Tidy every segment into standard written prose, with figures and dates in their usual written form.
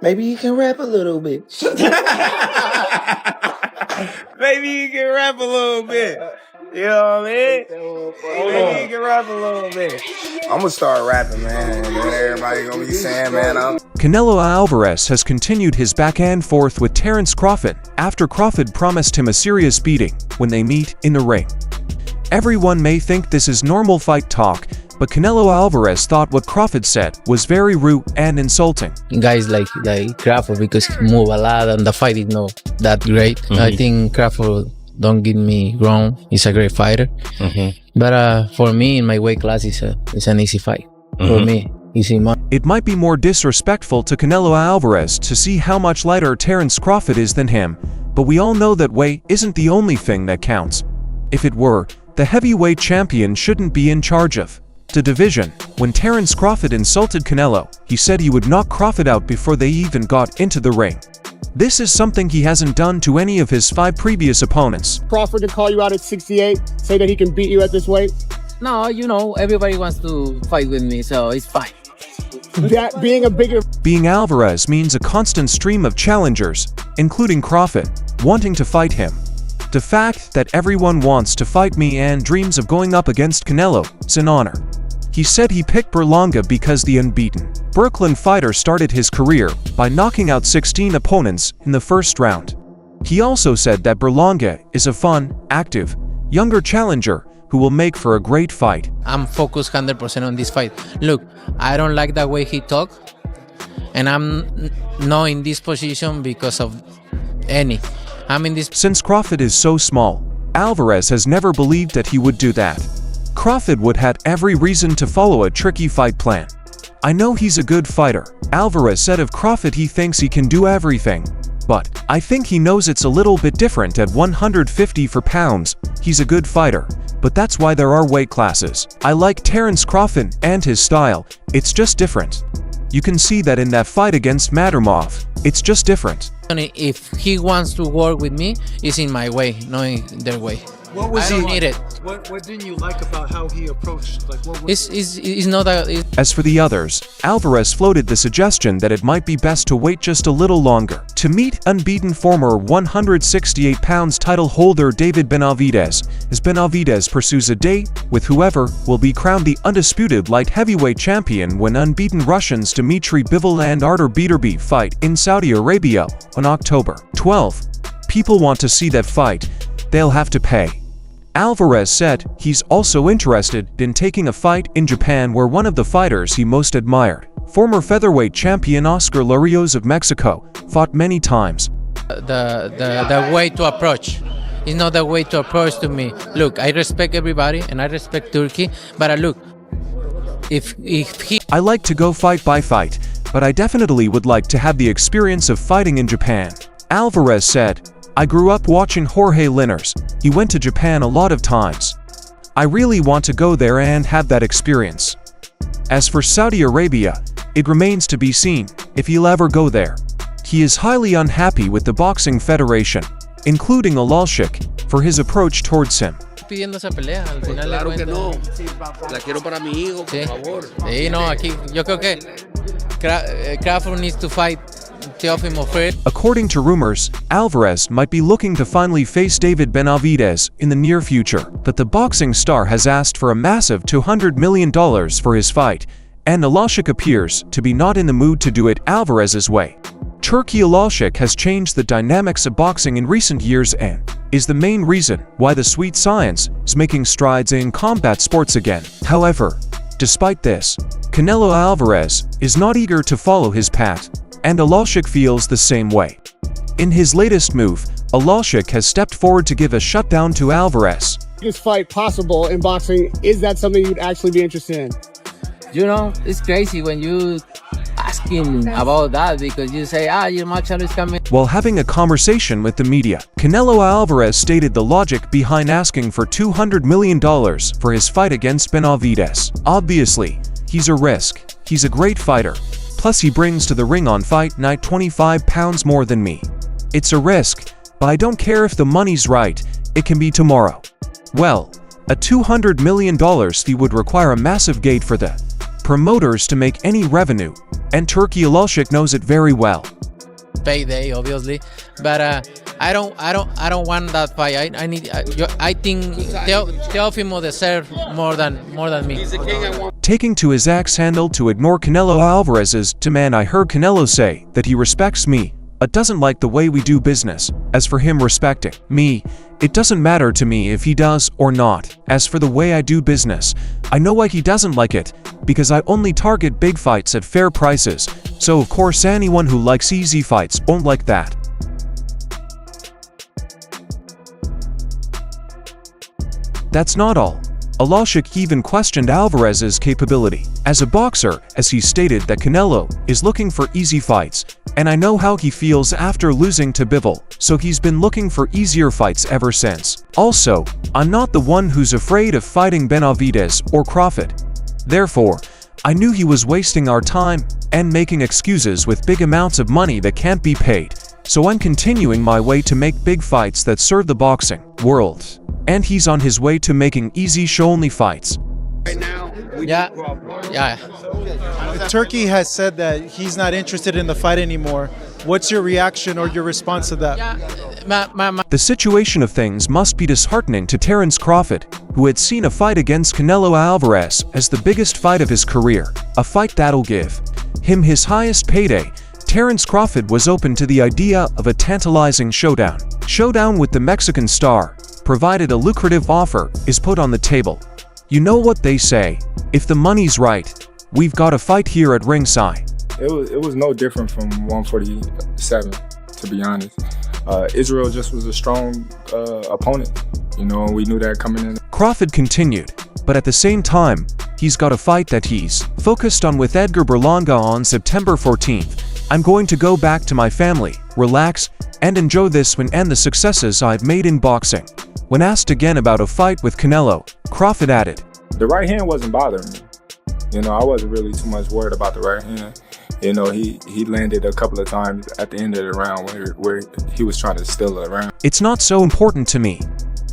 Maybe you can rap a little bit. Maybe you can rap a little bit. You know what I mean? Maybe you can rap a little bit. I'm gonna start rapping, man. And everybody gonna be saying, man, Canelo Alvarez has continued his back and forth with Terence Crawford after Crawford promised him a serious beating when they meet in the ring. Everyone may think this is normal fight talk, but Canelo Alvarez thought what Crawford said was very rude and insulting. Guys like Crawford, because he move a lot and the fight is not that great. I think Crawford, don't get me wrong, he's a great fighter. But for me, in my weight class, it's an easy fight. For me, easy money. It might be more disrespectful to Canelo Alvarez to see how much lighter Terence Crawford is than him, but we all know that weight isn't the only thing that counts. If it were, the heavyweight champion shouldn't be in charge of the division. When Terence Crawford insulted Canelo, he said he would knock Crawford out before they even got into the ring. This is something he hasn't done to any of his 5 previous opponents. Crawford can call you out at 68, say that he can beat you at this weight? No, you know, everybody wants to fight with me, so it's fine. That being Alvarez means a constant stream of challengers, including Crawford, wanting to fight him. The fact that everyone wants to fight me and dreams of going up against Canelo is an honor. He said he picked Berlanga because the unbeaten Brooklyn fighter started his career by knocking out 16 opponents in the first round. He also said that Berlanga is a fun, active, younger challenger who will make for a great fight. I'm focused 100% on this fight. Look, I don't like the way he talk, and I'm not in this position because of any. I'm in this. Since Crawford is so small, Alvarez has never believed that he would do that. Crawford would have every reason to follow a tricky fight plan. I know he's a good fighter. Alvarez said of Crawford he thinks he can do everything. But I think he knows it's a little bit different at 154 pounds. He's a good fighter, but that's why there are weight classes. I like Terence Crawford and his style. It's just different. You can see that in that fight against Madrimov. It's just different. If he wants to work with me, it's in my way, not in their way. What was I don't need it. What didn't you like about how he approached? Like, what was it's not a. As for the others, Alvarez floated the suggestion that it might be best to wait just a little longer to meet unbeaten former 168 pounds title holder David Benavidez, as Benavidez pursues a date with whoever will be crowned the undisputed light heavyweight champion when unbeaten Russians Dmitry Bivol and Artur Beterbiev fight in Saudi Arabia on October 12. People want to see that fight. They'll have to pay. Alvarez said he's also interested in taking a fight in Japan where one of the fighters he most admired, former featherweight champion Oscar Larios of Mexico, fought many times. The way to approach is not the way to approach to me. Look, I respect everybody and I respect Turkey, but look, if he... I like to go fight by fight, but I definitely would like to have the experience of fighting in Japan. Alvarez said, I grew up watching Jorge Linares. He went to Japan a lot of times. I really want to go there and have that experience. As for Saudi Arabia, it remains to be seen if he'll ever go there. He is highly unhappy with the boxing federation, including Alalshikh, for his approach towards him. Pidiendo esa pelea, al final Claro que no. La quiero para mi hijo, por favor. Sí, no, aquí yo creo que Crawford needs to fight. According to rumors, Alvarez might be looking to finally face David Benavidez in the near future, but the boxing star has asked for a massive $200 million for his fight, and Alalshikh appears to be not in the mood to do it Alvarez's way. Turki Alalshikh has changed the dynamics of boxing in recent years and is the main reason why the sweet science is making strides in combat sports again. However, despite this, Canelo Alvarez is not eager to follow his path, and Alalshikh feels the same way. In his latest move, Alalshikh has stepped forward to give a shutdown to Alvarez. This fight possible in boxing, is that something you'd actually be interested in? You know, it's crazy when you ask him about that because you say, your match is coming. While having a conversation with the media, Canelo Alvarez stated the logic behind asking for $200 million for his fight against Benavidez. Obviously, he's a risk. He's a great fighter. Plus he brings to the ring on fight night 25 pounds more than me. It's a risk, but I don't care if the money's right, it can be tomorrow. Well, a $200 million fee would require a massive gate for the promoters to make any revenue, and Turki Alalshikh knows it very well. Payday, obviously, but I don't want that fight. I think Teofimo deserves more than me. Taking to his axe handle to ignore Canelo Alvarez's demand, I heard Canelo say that he respects me, but doesn't like the way we do business. As for him respecting me, it doesn't matter to me if he does or not. As for the way I do business, I know why he doesn't like it, because I only target big fights at fair prices, so of course anyone who likes easy fights won't like that. That's not all. Alalshikh even questioned Alvarez's capability as a boxer, as he stated that Canelo is looking for easy fights, and I know how he feels after losing to Bivol, so he's been looking for easier fights ever since. Also, I'm not the one who's afraid of fighting Benavidez or Crawford. Therefore, I knew he was wasting our time and making excuses with big amounts of money that can't be paid, so I'm continuing my way to make big fights that serve the boxing world. And he's on his way to making easy show-only fights. Yeah. Turkey has said that he's not interested in the fight anymore. What's your reaction or your response to that? The situation of things must be disheartening to Terence Crawford, who had seen a fight against Canelo Alvarez as the biggest fight of his career, a fight that'll give him his highest payday. Terence Crawford was open to the idea of a tantalizing showdown with the Mexican star, provided a lucrative offer is put on the table. You know what they say, if the money's right, we've got a fight here at ringside. It was no different from 147, to be honest. Israel just was a strong opponent, you know, and we knew that coming in. Crawford continued, but at the same time, he's got a fight that he's focused on with Edgar Berlanga on September 14th. I'm going to go back to my family, relax, and enjoy this win and the successes I've made in boxing. When asked again about a fight with Canelo, Crawford added, "The right hand wasn't bothering me. You know, I wasn't really too much worried about the right hand. You know, he landed a couple of times at the end of the round where he was trying to steal it around. It's not so important to me.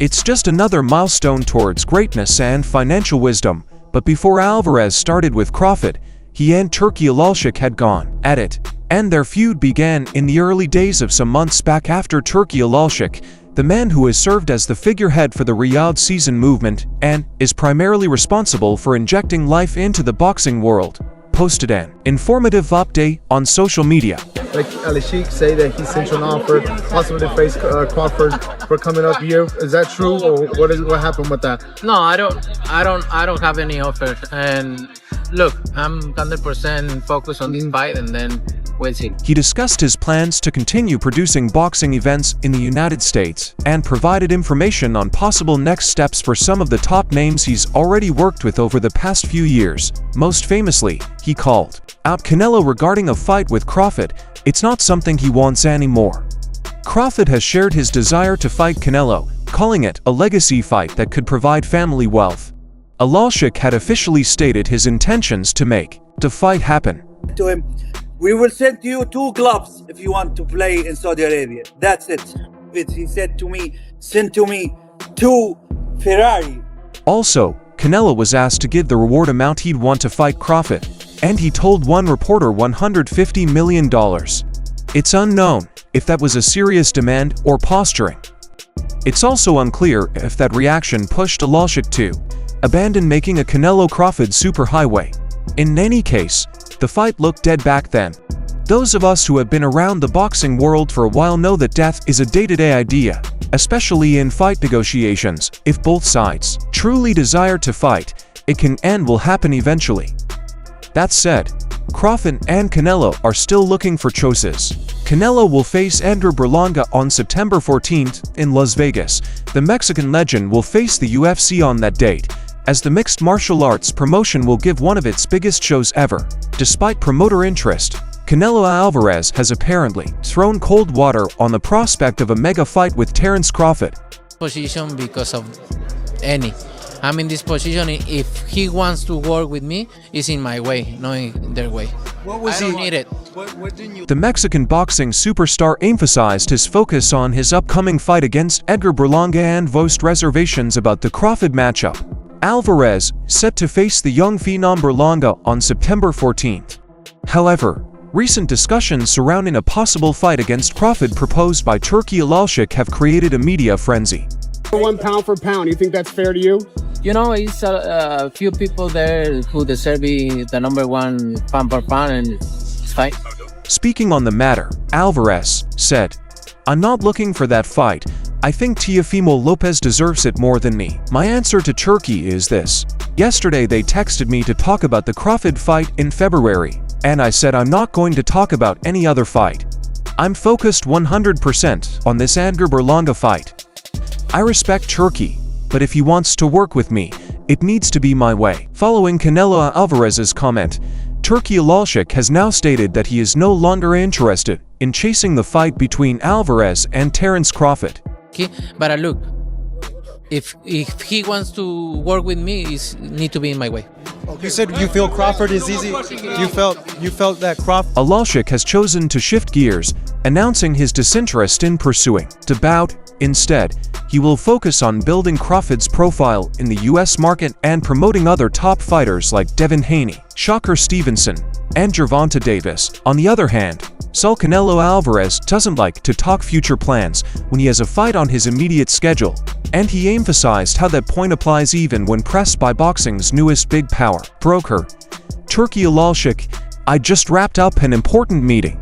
It's just another milestone towards greatness and financial wisdom." But before Alvarez started with Crawford, he and Turki Alalshikh had gone at it, and their feud began in the early days of some months back after Turki Alalshikh, the man who has served as the figurehead for the Riyadh season movement and is primarily responsible for injecting life into the boxing world, posted an informative update on social media. Like Alalshikh say that he sent you an offer, possibly to face Crawford for coming up here. Is that true, or what happened with that? No, I don't have any offers. And look, I'm 100% focused on this fight, and then we'll see. He discussed his plans to continue producing boxing events in the United States and provided information on possible next steps for some of the top names he's already worked with over the past few years. Most famously, he called out Canelo regarding a fight with Crawford. It's not something he wants anymore. Crawford has shared his desire to fight Canelo, calling it a legacy fight that could provide family wealth. Alalshikh had officially stated his intentions to make the fight happen. To him, "We will send you 2 gloves if you want to play in Saudi Arabia. That's it." He said to me, "Send to me 2 Ferrari." Also, Canelo was asked to give the reward amount he'd want to fight Crawford, and he told one reporter $150 million. It's unknown if that was a serious demand or posturing. It's also unclear if that reaction pushed Alalshikh to abandon making a Canelo-Crawford superhighway. In any case, the fight looked dead back then. Those of us who have been around the boxing world for a while know that death is a day-to-day idea, especially in fight negotiations. If both sides truly desire to fight, it can and will happen eventually. That said, Crawford and Canelo are still looking for choices. Canelo will face Edgar Berlanga on September 14th in Las Vegas. The Mexican legend will face the UFC on that date, as the mixed martial arts promotion will give one of its biggest shows ever. Despite promoter interest, Canelo Alvarez has apparently thrown cold water on the prospect of a mega fight with Terence Crawford. Position because of any. I'm in this position. If he wants to work with me, it's in my way, not in their way. I don't need it. The Mexican boxing superstar emphasized his focus on his upcoming fight against Edgar Berlanga and voiced reservations about the Crawford matchup. Alvarez set to face the young phenom Berlanga on September 14th. However, recent discussions surrounding a possible fight against Crawford proposed by Turki Alalshikh have created a media frenzy. One pound for pound, you think that's fair to you? You know, it's a few people there who deserve be the number one pound for pound and fight. Speaking on the matter, Alvarez said, "I'm not looking for that fight. I think Teofimo Lopez deserves it more than me." My answer to Turkey is this. Yesterday they texted me to talk about the Crawford fight in February, and I said I'm not going to talk about any other fight. I'm focused 100% on this Edgar Berlanga fight. I respect Turkey, but if he wants to work with me, it needs to be my way. Following Canelo Alvarez's comment, Turki Alalshikh has now stated that he is no longer interested in chasing the fight between Alvarez and Terence Crawford. Okay, but look, if he wants to work with me, it need to be in my way. You said you feel Crawford is easy. You felt that Crawford. Alalshikh has chosen to shift gears, announcing his disinterest in pursuing the bout. Instead, he will focus on building Crawford's profile in the US market and promoting other top fighters like Devin Haney, Shakur Stevenson, and Gervonta Davis. On the other hand, Saul Canelo Alvarez doesn't like to talk future plans when he has a fight on his immediate schedule, and he emphasized how that point applies even when pressed by boxing's newest big power broker, Turki Alalshikh. "I just wrapped up an important meeting.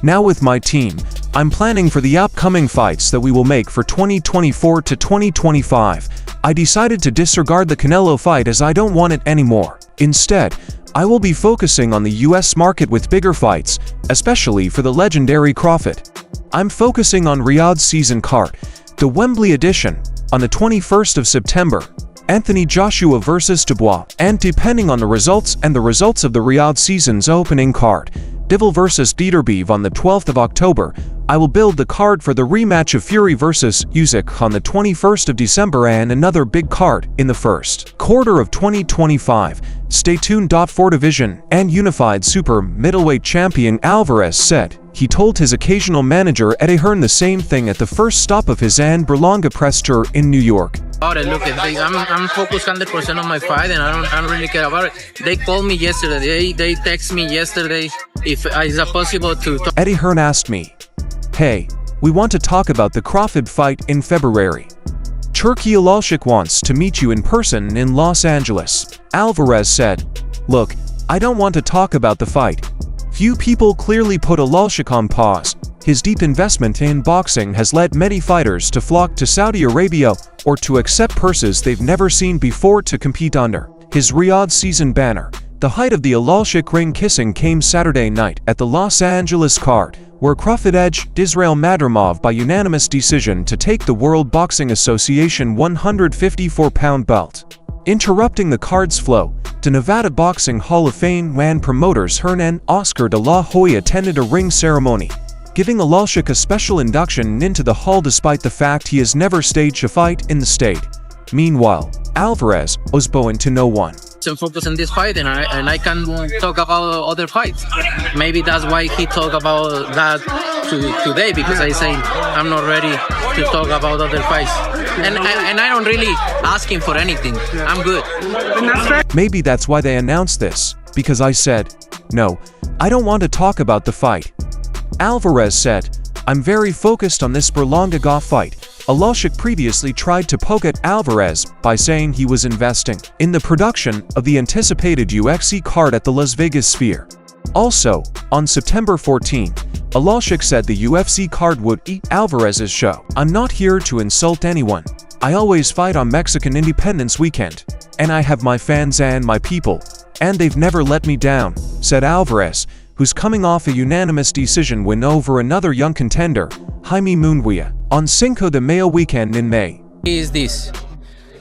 Now with my team, I'm planning for the upcoming fights that we will make for 2024 to 2025. I decided to disregard the Canelo fight as I don't want it anymore. Instead, I will be focusing on the US market with bigger fights, especially for the legendary Crawford. I'm focusing on Riyadh's season card, the Wembley edition, on the 21st of September, Anthony Joshua vs Dubois, and depending on the results of the Riyadh season's opening card, Divil vs Dieterbeev on the 12th of October, I will build the card for the rematch of Fury vs Usyk on the 21st of December and another big card in the first quarter of 2025. Stay tuned. For division and unified super middleweight champion Alvarez said he told his occasional manager Eddie Hearn the same thing at the first stop of his and Berlanga press tour in New York. Look, I'm focused 100% on my fight, and I don't really care about it. They called me yesterday. They text me yesterday if is it possible to talk. Eddie Hearn asked me, "Hey, we want to talk about the Crawford fight in February. Turki Alalshikh wants to meet you in person in Los Angeles." Alvarez said, "Look, I don't want to talk about the fight." Few people clearly put Alalshikh on pause. His deep investment in boxing has led many fighters to flock to Saudi Arabia or to accept purses they've never seen before to compete under his Riyadh season banner. The height of the Alalshikh ring kissing came Saturday night at the Los Angeles card, where Crawford edged Israel Madrimov by unanimous decision to take the World Boxing Association 154-pound belt. Interrupting the card's flow, the Nevada Boxing Hall of Fame WAN promoters Hearn and Oscar de la Hoya attended a ring ceremony, giving Alalshikh a special induction into the hall despite the fact he has never staged a fight in the state. Meanwhile, Alvarez was bowing to no one. Focus on this fight, and I can talk about other fights. Maybe that's why he talked about that today, because I say I'm not ready to talk about other fights, and I don't really ask him for anything. I'm good. Maybe that's why they announced this, because I said, "No, I don't want to talk about the fight." Alvarez said, "I'm very focused on this Berlanga fight." Alalshikh previously tried to poke at Alvarez by saying he was investing in the production of the anticipated UFC card at the Las Vegas Sphere. Also, on September 14, Alalshikh said the UFC card would eat Alvarez's show. "I'm not here to insult anyone. I always fight on Mexican Independence Weekend, and I have my fans and my people, and they've never let me down," said Alvarez, who's coming off a unanimous decision win over another young contender, Jaime Munguia, on Cinco de Mayo weekend in May. Is this?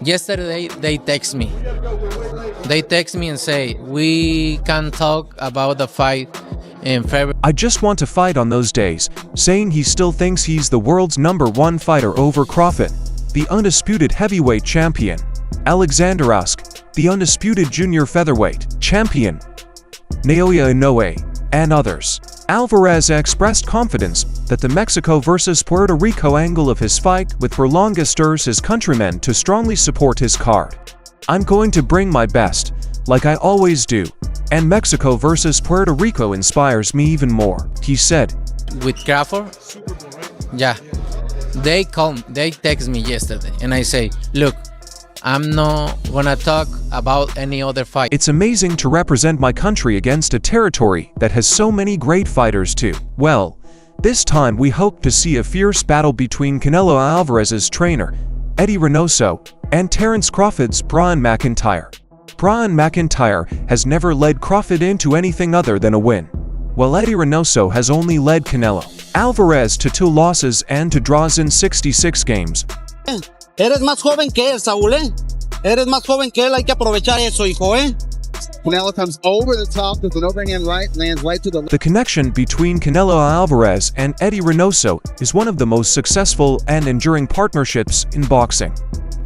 Yesterday they text me. They text me and say, "We can talk about the fight in February." "I just want to fight on those days," saying he still thinks he's the world's #1 fighter over Crawford, the undisputed heavyweight champion, Alexander Usyk, the undisputed junior featherweight champion, Naoya Inoue, and others. Alvarez expressed confidence that the Mexico vs Puerto Rico angle of his fight with Berlanga stirs his countrymen to strongly support his card. I'm going to bring my best, like I always do, and Mexico versus Puerto Rico inspires me even more, he said. With Crawford, yeah, they text me yesterday and I say, look, I'm not gonna talk about any other fight. It's amazing to represent my country against a territory that has so many great fighters too. Well, this time we hope to see a fierce battle between Canelo Alvarez's trainer, Eddie Reynoso, and Terence Crawford's Brian McIntyre. Brian McIntyre has never led Crawford into anything other than a win, while Eddie Reynoso has only led Canelo Alvarez to 2 losses and 2 draws in 66 games. Eres más joven que él, Saúl, ¿eh? Eres más joven que él, hay que aprovechar eso, hijo, ¿eh? Canelo comes over the top with an overhand right, lands right to the The connection between Canelo Alvarez and Eddie Reynoso is one of the most successful and enduring partnerships in boxing.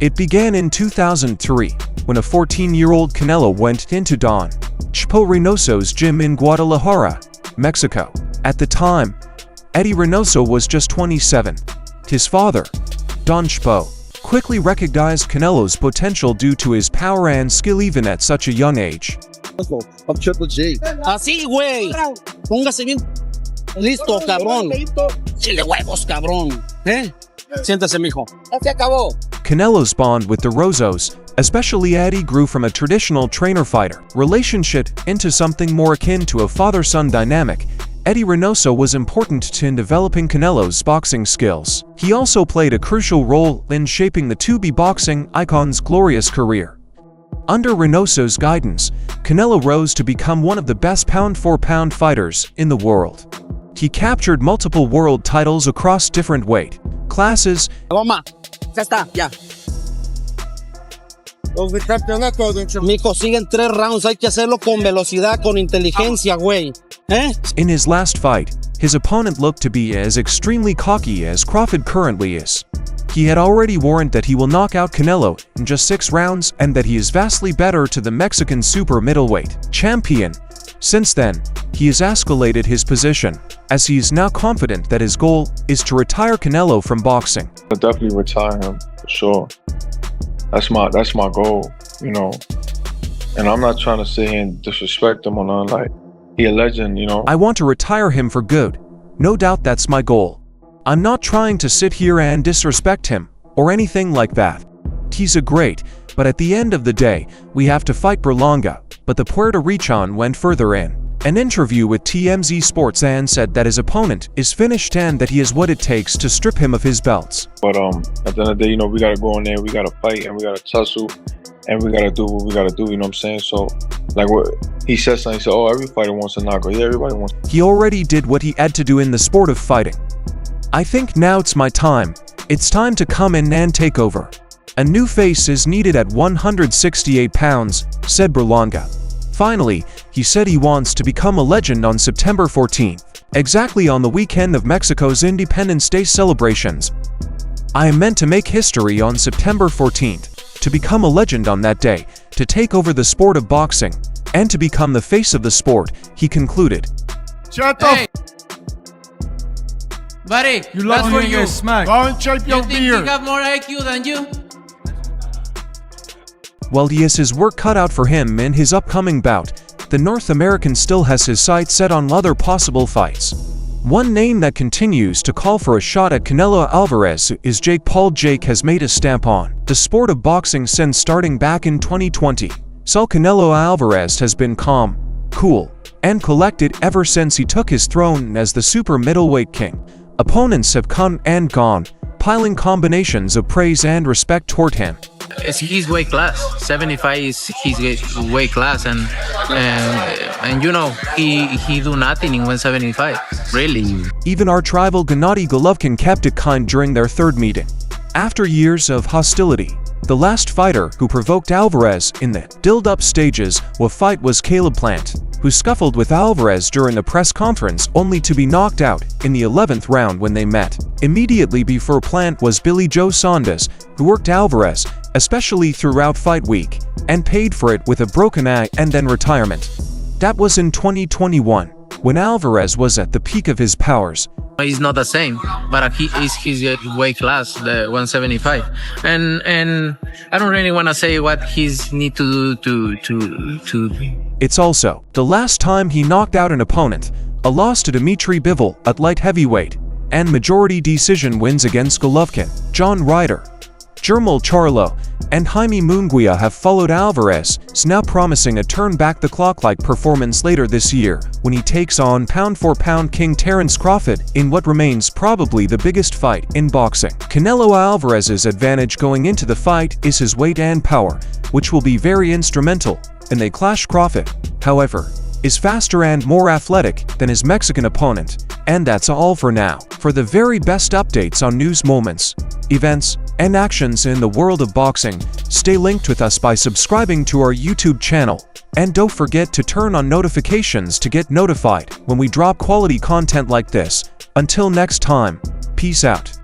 It began in 2003, when a 14-year-old Canelo went into Don Chepo Reynoso's gym in Guadalajara, Mexico. At the time, Eddie Reynoso was just 27. His father, Don Chepo, quickly recognized Canelo's potential due to his power and skill even at such a young age. of Triple G. Así, güey. Póngase bien. Listo, cabrón. Chile huevos, cabrón. ¿Eh? Siéntese, mijo. Se acabó. Canelo's bond with the Rosos, especially Eddie, grew from a traditional trainer-fighter relationship into something more akin to a father-son dynamic. Eddie Reynoso was important in developing Canelo's boxing skills. He also played a crucial role in shaping the to-be boxing icon's glorious career. Under Reynoso's guidance, Canelo rose to become one of the best pound-for-pound fighters in the world. He captured multiple world titles across different weight classes. Toma. Ya está, ya. Mijo, siguen 3 rounds. Hay que hacerlo con velocidad, con inteligencia, güey. ¿Eh? In his last fight, his opponent looked to be as extremely cocky as Crawford currently is. He had already warned that he will knock out Canelo in just 6 rounds and that he is vastly better to the Mexican super middleweight champion. Since then, he has escalated his position, as he is now confident that his goal is to retire Canelo from boxing. I'll definitely retire him, for sure. That's my goal, you know. And I'm not trying to sit here and disrespect him or nothing. Like, he a legend, you know. I want to retire him for good. No doubt that's my goal. I'm not trying to sit here and disrespect him, or anything like that. He's a great, but at the end of the day, we have to fight Berlanga. But the Puerto Rican went further in an interview with TMZ Sports and said that his opponent is finished and that he has what it takes to strip him of his belts. But at the end of the day, you know, we gotta go in there, we gotta fight, and we gotta tussle, and we gotta do what we gotta do, you know what I'm saying? So, like what he said something, he said, oh, every fighter wants a knockout. Yeah, everybody wants. He already did what he had to do in the sport of fighting. I think now it's my time. It's time to come in and take over. A new face is needed at 168 pounds, said Berlanga. Finally, he said he wants to become a legend on September 14th, exactly on the weekend of Mexico's Independence Day celebrations. I am meant to make history on September 14th, to become a legend on that day, to take over the sport of boxing, and to become the face of the sport, he concluded. Shut up! Hey. Buddy, you love for you. Smack. Go and shape your beard. You think he got more IQ than you? While he has his work cut out for him in his upcoming bout, the North American still has his sights set on other possible fights. One name that continues to call for a shot at Canelo Alvarez is Jake Paul. Jake has made a stamp on the sport of boxing since starting back in 2020. So Canelo Alvarez has been calm, cool, and collected ever since he took his throne as the super middleweight king. Opponents have come and gone, piling combinations of praise and respect toward him. It's his weight class. 75 is his weight class, and you know he do nothing in 175. Really. Even our rival Gennady Golovkin kept it kind during their third meeting. After years of hostility, the last fighter who provoked Alvarez in the build-up stages of fight was Caleb Plant, who scuffled with Alvarez during a press conference only to be knocked out in the 11th round when they met. Immediately before Plant was Billy Joe Saunders, who worked Alvarez, especially throughout fight week, and paid for it with a broken eye and then retirement. That was in 2021. when Alvarez was at the peak of his powers. He's not the same, but he is his weight class, the 175, and I don't really want to say what he's need to do to. It's also the last time he knocked out an opponent, a loss to Dimitri Bivol at light heavyweight, and majority decision wins against Golovkin, John Ryder, Jermall Charlo, and Jaime Munguia have followed Alvarez, now promising a turn-back-the-clock-like performance later this year when he takes on pound-for-pound king Terence Crawford in what remains probably the biggest fight in boxing. Canelo Alvarez's advantage going into the fight is his weight and power, which will be very instrumental, and they clash. Crawford, however, is faster and more athletic than his Mexican opponent. And that's all for now. For the very best updates on news moments, events, and actions in the world of boxing, stay linked with us by subscribing to our YouTube channel. And don't forget to turn on notifications to get notified when we drop quality content like this. Until next time, peace out.